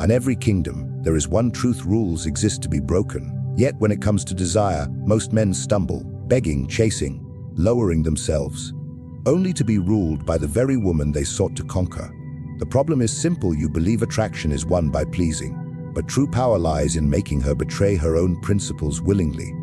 In every kingdom, there is one truth: rules exist to be broken. Yet when it comes to desire, most men stumble, begging, chasing, lowering themselves, only to be ruled by the very woman they sought to conquer. The problem is simple: you believe attraction is won by pleasing, but true power lies in making her betray her own principles willingly.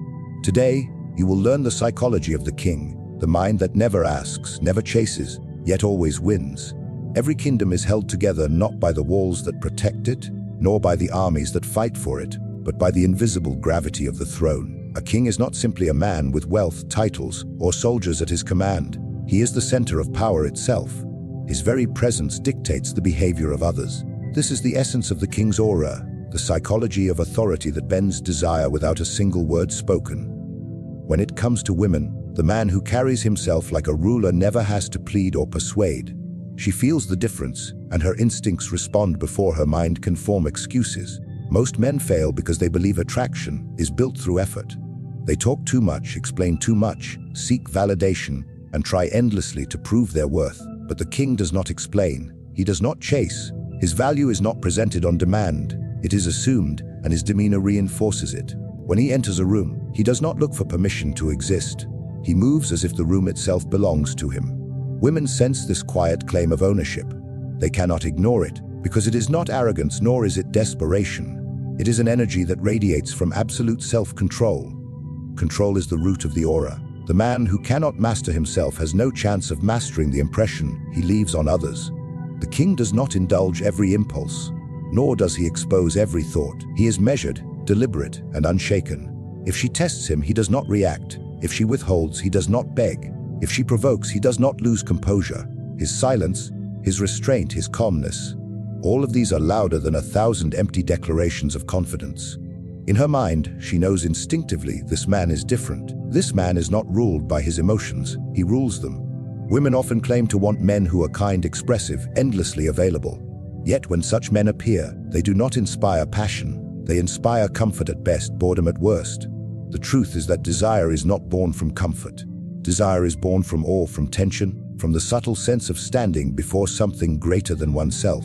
Today, you will learn the psychology of the king, the mind that never asks, never chases, yet always wins. Every kingdom is held together not by the walls that protect it, nor by the armies that fight for it, but by the invisible gravity of the throne. A king is not simply a man with wealth, titles, or soldiers at his command. He is the center of power itself. His very presence dictates the behavior of others. This is the essence of the king's aura, the psychology of authority that bends desire without a single word spoken. When it comes to women, the man who carries himself like a ruler never has to plead or persuade. She feels the difference, and her instincts respond before her mind can form excuses. Most men fail because they believe attraction is built through effort. They talk too much, explain too much, seek validation, and try endlessly to prove their worth. But the king does not explain. He does not chase. His value is not presented on demand. It is assumed, and his demeanor reinforces it. When he enters a room, he does not look for permission to exist. He moves as if the room itself belongs to him. Women sense this quiet claim of ownership. They cannot ignore it, because it is not arrogance nor is it desperation. It is an energy that radiates from absolute self-control. Control is the root of the aura. The man who cannot master himself has no chance of mastering the impression he leaves on others. The king does not indulge every impulse, nor does he expose every thought. He is measured, deliberate, and unshaken. If she tests him, he does not react. If she withholds, he does not beg. If she provokes, he does not lose composure. His silence, his restraint, his calmness, all of these are louder than 1,000 empty declarations of confidence. In her mind, she knows instinctively this man is different. This man is not ruled by his emotions, he rules them. Women often claim to want men who are kind, expressive, endlessly available. Yet when such men appear, they do not inspire passion. They inspire comfort at best, boredom at worst. The truth is that desire is not born from comfort. Desire is born from awe, from tension, from the subtle sense of standing before something greater than oneself.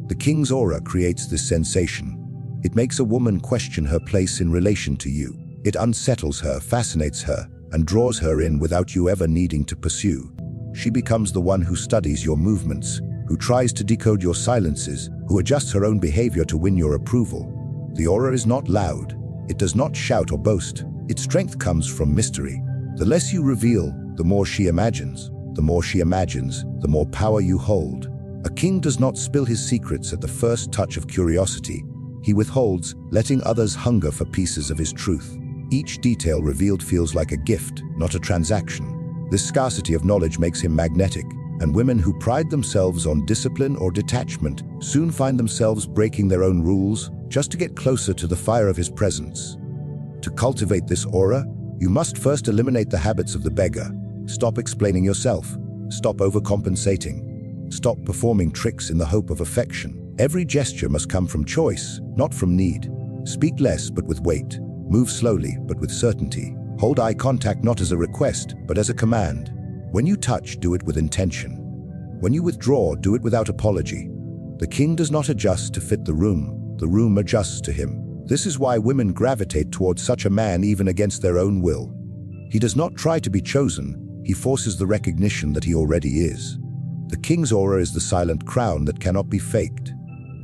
The king's aura creates this sensation. It makes a woman question her place in relation to you. It unsettles her, fascinates her, and draws her in without you ever needing to pursue. She becomes the one who studies your movements, who tries to decode your silences, who adjusts her own behavior to win your approval. The aura is not loud. It does not shout or boast. Its strength comes from mystery. The less you reveal, the more she imagines. The more she imagines, the more power you hold. A king does not spill his secrets at the first touch of curiosity. He withholds, letting others hunger for pieces of his truth. Each detail revealed feels like a gift, not a transaction. This scarcity of knowledge makes him magnetic, and women who pride themselves on discipline or detachment soon find themselves breaking their own rules just to get closer to the fire of his presence. To cultivate this aura, you must first eliminate the habits of the beggar. Stop explaining yourself. Stop overcompensating. Stop performing tricks in the hope of affection. Every gesture must come from choice, not from need. Speak less, but with weight. Move slowly, but with certainty. Hold eye contact not as a request, but as a command. When you touch, do it with intention. When you withdraw, do it without apology. The king does not adjust to fit the room adjusts to him. This is why women gravitate towards such a man even against their own will. He does not try to be chosen, he forces the recognition that he already is. The king's aura is the silent crown that cannot be faked.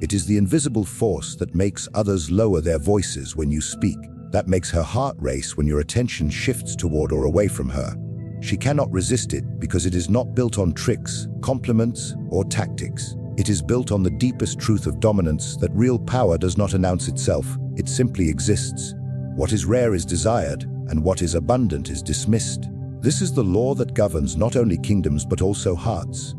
It is the invisible force that makes others lower their voices when you speak, that makes her heart race when your attention shifts toward or away from her. She cannot resist it because it is not built on tricks, compliments, or tactics. It is built on the deepest truth of dominance that real power does not announce itself, it simply exists. What is rare is desired, and what is abundant is dismissed. This is the law that governs not only kingdoms but also hearts.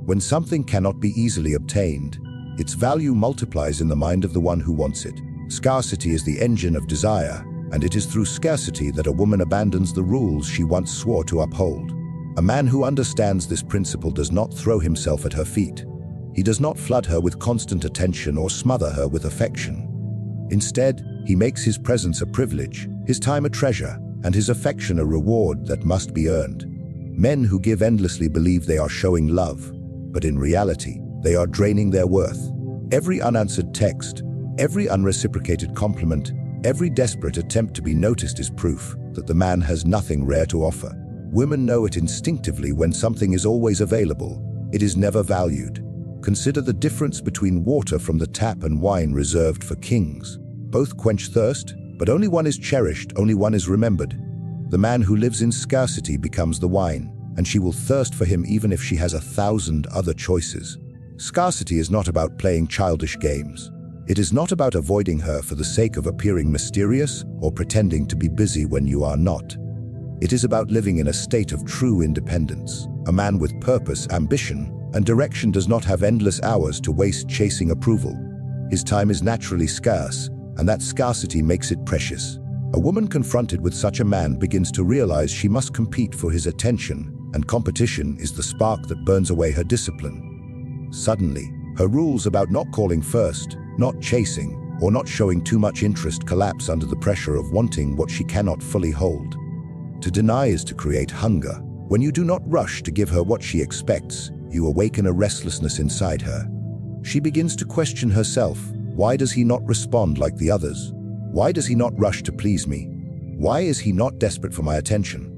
When something cannot be easily obtained, its value multiplies in the mind of the one who wants it. Scarcity is the engine of desire, and it is through scarcity that a woman abandons the rules she once swore to uphold. A man who understands this principle does not throw himself at her feet. He does not flood her with constant attention or smother her with affection. Instead, he makes his presence a privilege, his time a treasure, and his affection a reward that must be earned. Men who give endlessly believe they are showing love, but in reality, they are draining their worth. Every unanswered text, every unreciprocated compliment, every desperate attempt to be noticed is proof that the man has nothing rare to offer. Women know it instinctively when something is always available. It is never valued. Consider the difference between water from the tap and wine reserved for kings. Both quench thirst, but only one is cherished, only one is remembered. The man who lives in scarcity becomes the wine, and she will thirst for him even if she has 1,000 other choices. Scarcity is not about playing childish games. It is not about avoiding her for the sake of appearing mysterious or pretending to be busy when you are not. It is about living in a state of true independence. A man with purpose, ambition, and direction does not have endless hours to waste chasing approval. His time is naturally scarce, and that scarcity makes it precious. A woman confronted with such a man begins to realize she must compete for his attention, and competition is the spark that burns away her discipline. Suddenly, her rules about not calling first, not chasing, or not showing too much interest collapse under the pressure of wanting what she cannot fully hold. To deny is to create hunger. When you do not rush to give her what she expects, you awaken a restlessness inside her. She begins to question herself. Why does he not respond like the others? Why does he not rush to please me? Why is he not desperate for my attention?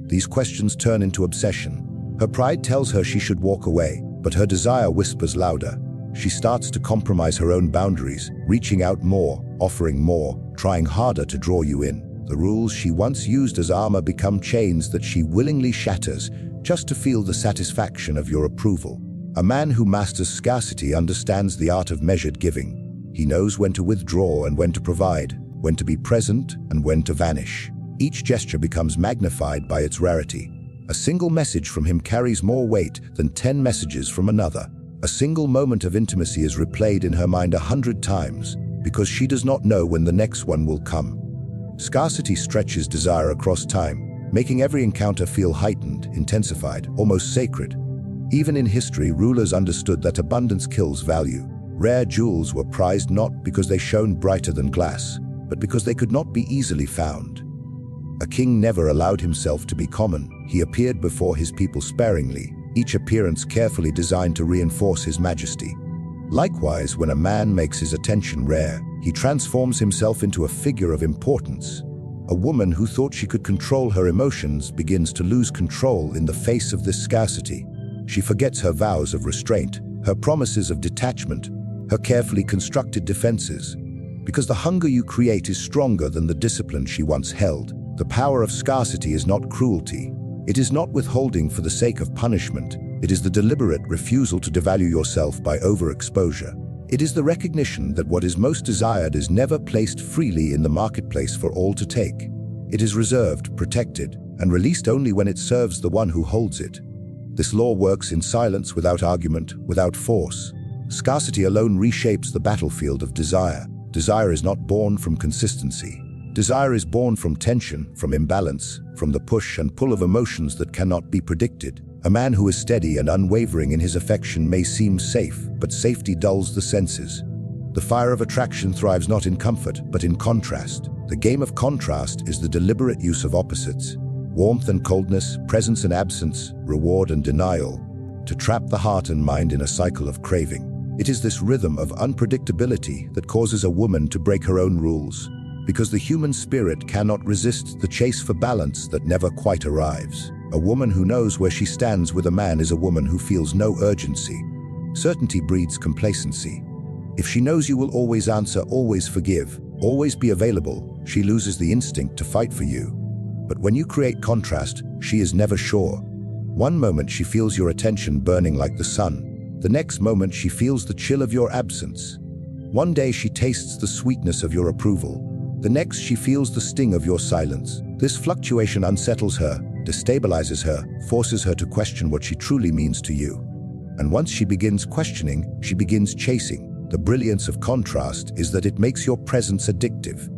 These questions turn into obsession. Her pride tells her she should walk away, but her desire whispers louder. She starts to compromise her own boundaries, reaching out more, offering more, trying harder to draw you in. The rules she once used as armor become chains that she willingly shatters just to feel the satisfaction of your approval. A man who masters scarcity understands the art of measured giving. He knows when to withdraw and when to provide, when to be present and when to vanish. Each gesture becomes magnified by its rarity. A single message from him carries more weight than 10 messages from another. A single moment of intimacy is replayed in her mind 100 times because she does not know when the next one will come. Scarcity stretches desire across time, making every encounter feel heightened, intensified, almost sacred. Even in history, rulers understood that abundance kills value. Rare jewels were prized not because they shone brighter than glass, but because they could not be easily found. A king never allowed himself to be common. He appeared before his people sparingly, each appearance carefully designed to reinforce his majesty. Likewise, when a man makes his attention rare, he transforms himself into a figure of importance. A woman who thought she could control her emotions begins to lose control in the face of this scarcity. She forgets her vows of restraint, her promises of detachment, her carefully constructed defenses. Because the hunger you create is stronger than the discipline she once held. The power of scarcity is not cruelty. It is not withholding for the sake of punishment. It is the deliberate refusal to devalue yourself by overexposure. It is the recognition that what is most desired is never placed freely in the marketplace for all to take. It is reserved, protected, and released only when it serves the one who holds it. This law works in silence, without argument, without force. Scarcity alone reshapes the battlefield of desire. Desire is not born from consistency. Desire is born from tension, from imbalance, from the push and pull of emotions that cannot be predicted. A man who is steady and unwavering in his affection may seem safe, but safety dulls the senses. The fire of attraction thrives not in comfort, but in contrast. The game of contrast is the deliberate use of opposites. Warmth and coldness, presence and absence, reward and denial, to trap the heart and mind in a cycle of craving. It is this rhythm of unpredictability that causes a woman to break her own rules, because the human spirit cannot resist the chase for balance that never quite arrives. A woman who knows where she stands with a man is a woman who feels no urgency. Certainty breeds complacency. If she knows you will always answer, always forgive, always be available, she loses the instinct to fight for you. But when you create contrast, she is never sure. One moment she feels your attention burning like the sun. The next moment she feels the chill of your absence. One day she tastes the sweetness of your approval. The next she feels the sting of your silence. This fluctuation unsettles her, destabilizes her, forces her to question what she truly means to you. And once she begins questioning, she begins chasing. The brilliance of contrast is that it makes your presence addictive.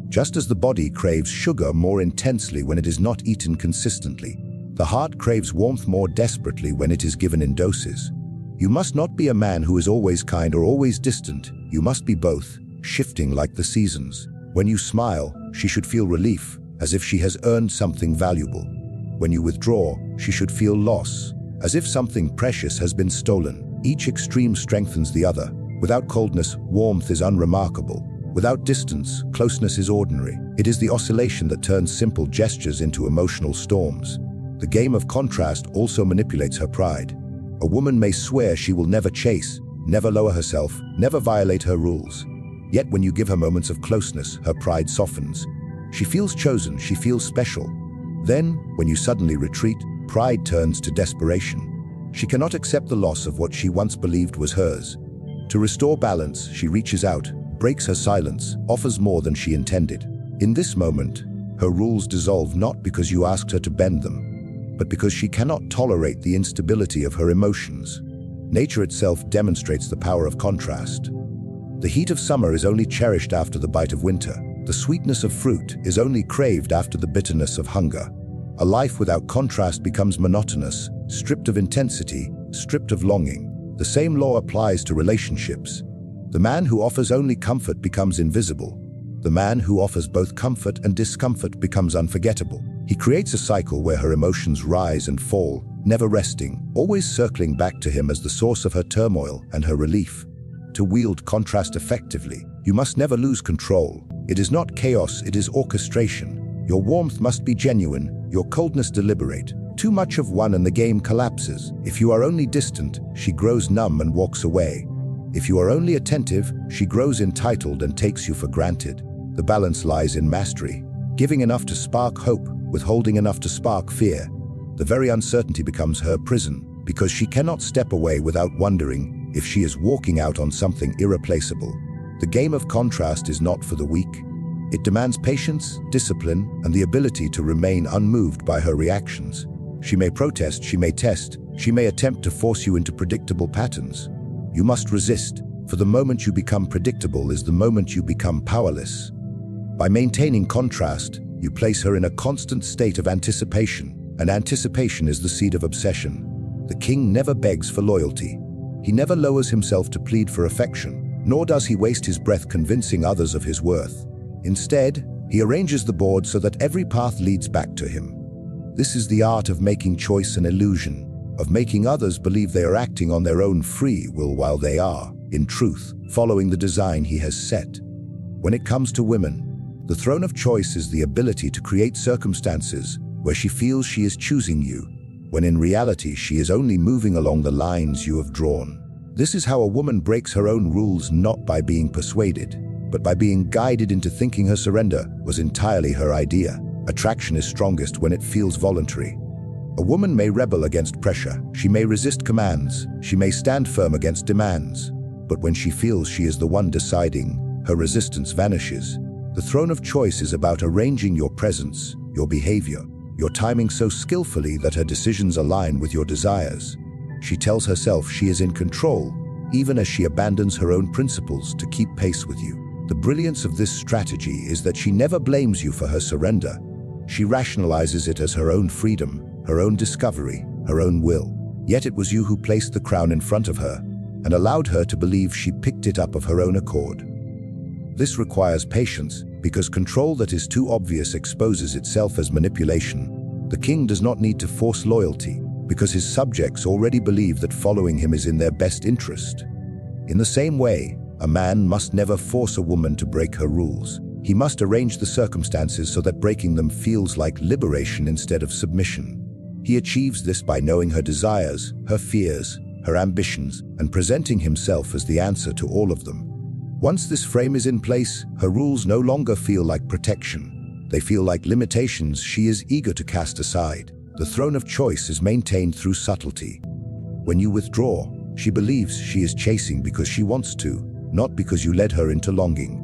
Just as the body craves sugar more intensely when it is not eaten consistently, the heart craves warmth more desperately when it is given in doses. You must not be a man who is always kind or always distant. You must be both, shifting like the seasons. When you smile, she should feel relief, as if she has earned something valuable. When you withdraw, she should feel loss, as if something precious has been stolen. Each extreme strengthens the other. Without coldness, warmth is unremarkable. Without distance, closeness is ordinary. It is the oscillation that turns simple gestures into emotional storms. The game of contrast also manipulates her pride. A woman may swear she will never chase, never lower herself, never violate her rules. Yet when you give her moments of closeness, her pride softens. She feels chosen, she feels special. Then, when you suddenly retreat, pride turns to desperation. She cannot accept the loss of what she once believed was hers. To restore balance, she reaches out, breaks her silence, offers more than she intended. In this moment, her rules dissolve not because you asked her to bend them, but because she cannot tolerate the instability of her emotions. Nature itself demonstrates the power of contrast. The heat of summer is only cherished after the bite of winter. The sweetness of fruit is only craved after the bitterness of hunger. A life without contrast becomes monotonous, stripped of intensity, stripped of longing. The same law applies to relationships. The man who offers only comfort becomes invisible. The man who offers both comfort and discomfort becomes unforgettable. He creates a cycle where her emotions rise and fall, never resting, always circling back to him as the source of her turmoil and her relief. To wield contrast effectively, you must never lose control. It is not chaos, it is orchestration. Your warmth must be genuine, your coldness deliberate. Too much of one and the game collapses. If you are only distant, she grows numb and walks away. If you are only attentive, she grows entitled and takes you for granted. The balance lies in mastery, giving enough to spark hope, withholding enough to spark fear. The very uncertainty becomes her prison, because she cannot step away without wondering if she is walking out on something irreplaceable. The game of contrast is not for the weak. It demands patience, discipline, and the ability to remain unmoved by her reactions. She may protest, she may test, she may attempt to force you into predictable patterns. You must resist, for the moment you become predictable is the moment you become powerless. By maintaining contrast, you place her in a constant state of anticipation, and anticipation is the seed of obsession. The king never begs for loyalty. He never lowers himself to plead for affection, nor does he waste his breath convincing others of his worth. Instead, he arranges the board so that every path leads back to him. This is the art of making choice an illusion, of making others believe they are acting on their own free will while they are, in truth, following the design he has set. When it comes to women, the throne of choice is the ability to create circumstances where she feels she is choosing you, when in reality she is only moving along the lines you have drawn. This is how a woman breaks her own rules, not by being persuaded, but by being guided into thinking her surrender was entirely her idea. Attraction is strongest when it feels voluntary. A woman may rebel against pressure, she may resist commands, she may stand firm against demands. But when she feels she is the one deciding, her resistance vanishes. The throne of choice is about arranging your presence, your behavior, your timing so skillfully that her decisions align with your desires. She tells herself she is in control, even as she abandons her own principles to keep pace with you. The brilliance of this strategy is that she never blames you for her surrender. She rationalizes it as her own freedom, her own discovery, her own will. Yet it was you who placed the crown in front of her and allowed her to believe she picked it up of her own accord. This requires patience, because control that is too obvious exposes itself as manipulation. The king does not need to force loyalty, because his subjects already believe that following him is in their best interest. In the same way, a man must never force a woman to break her rules. He must arrange the circumstances so that breaking them feels like liberation instead of submission. He achieves this by knowing her desires, her fears, her ambitions, and presenting himself as the answer to all of them. Once this frame is in place, her rules no longer feel like protection. They feel like limitations she is eager to cast aside. The throne of choice is maintained through subtlety. When you withdraw, she believes she is chasing because she wants to, not because you led her into longing.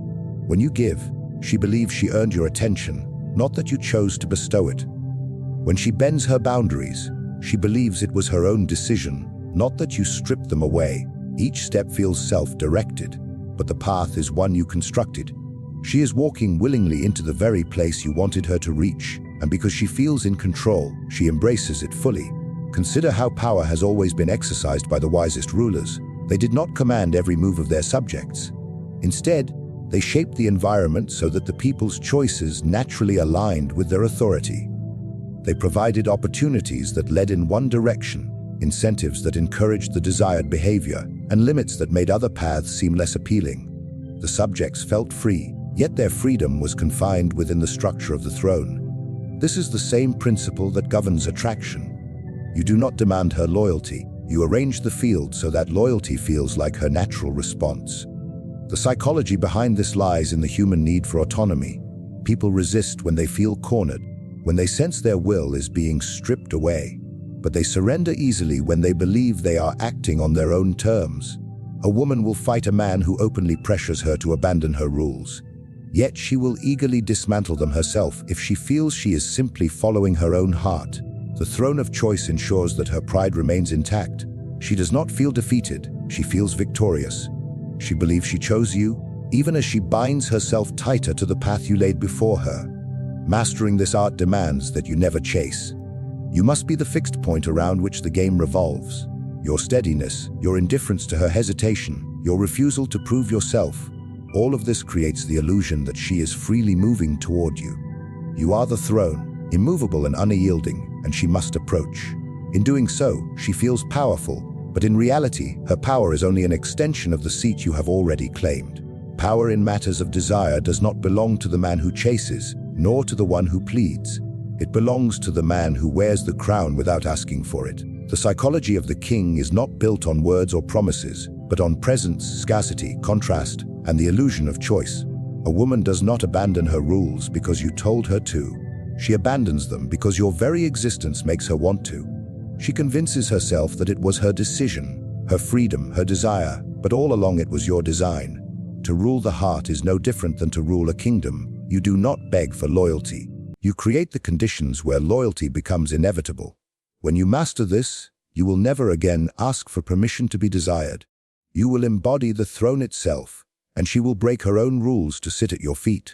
When you give, she believes she earned your attention, not that you chose to bestow it. When she bends her boundaries, she believes it was her own decision, not that you stripped them away. Each step feels self-directed, but the path is one you constructed. She is walking willingly into the very place you wanted her to reach, and because she feels in control, she embraces it fully. Consider how power has always been exercised by the wisest rulers. They did not command every move of their subjects. Instead, they shaped the environment so that the people's choices naturally aligned with their authority. They provided opportunities that led in one direction, incentives that encouraged the desired behavior, and limits that made other paths seem less appealing. The subjects felt free, yet their freedom was confined within the structure of the throne. This is the same principle that governs attraction. You do not demand her loyalty, you arrange the field so that loyalty feels like her natural response. The psychology behind this lies in the human need for autonomy. People resist when they feel cornered, when they sense their will is being stripped away. But they surrender easily when they believe they are acting on their own terms. A woman will fight a man who openly pressures her to abandon her rules. Yet she will eagerly dismantle them herself if she feels she is simply following her own heart. The throne of choice ensures that her pride remains intact. She does not feel defeated, she feels victorious. She believes she chose you, even as she binds herself tighter to the path you laid before her. Mastering this art demands that you never chase. You must be the fixed point around which the game revolves. Your steadiness, your indifference to her hesitation, your refusal to prove yourself, all of this creates the illusion that she is freely moving toward you. You are the throne, immovable and unyielding, and she must approach. In doing so, she feels powerful, but in reality, her power is only an extension of the seat you have already claimed. Power in matters of desire does not belong to the man who chases, nor to the one who pleads. It belongs to the man who wears the crown without asking for it. The psychology of the king is not built on words or promises, but on presence, scarcity, contrast, and the illusion of choice. A woman does not abandon her rules because you told her to. She abandons them because your very existence makes her want to. She convinces herself that it was her decision, her freedom, her desire, but all along it was your design. To rule the heart is no different than to rule a kingdom. You do not beg for loyalty. You create the conditions where loyalty becomes inevitable. When you master this, you will never again ask for permission to be desired. You will embody the throne itself, and she will break her own rules to sit at your feet.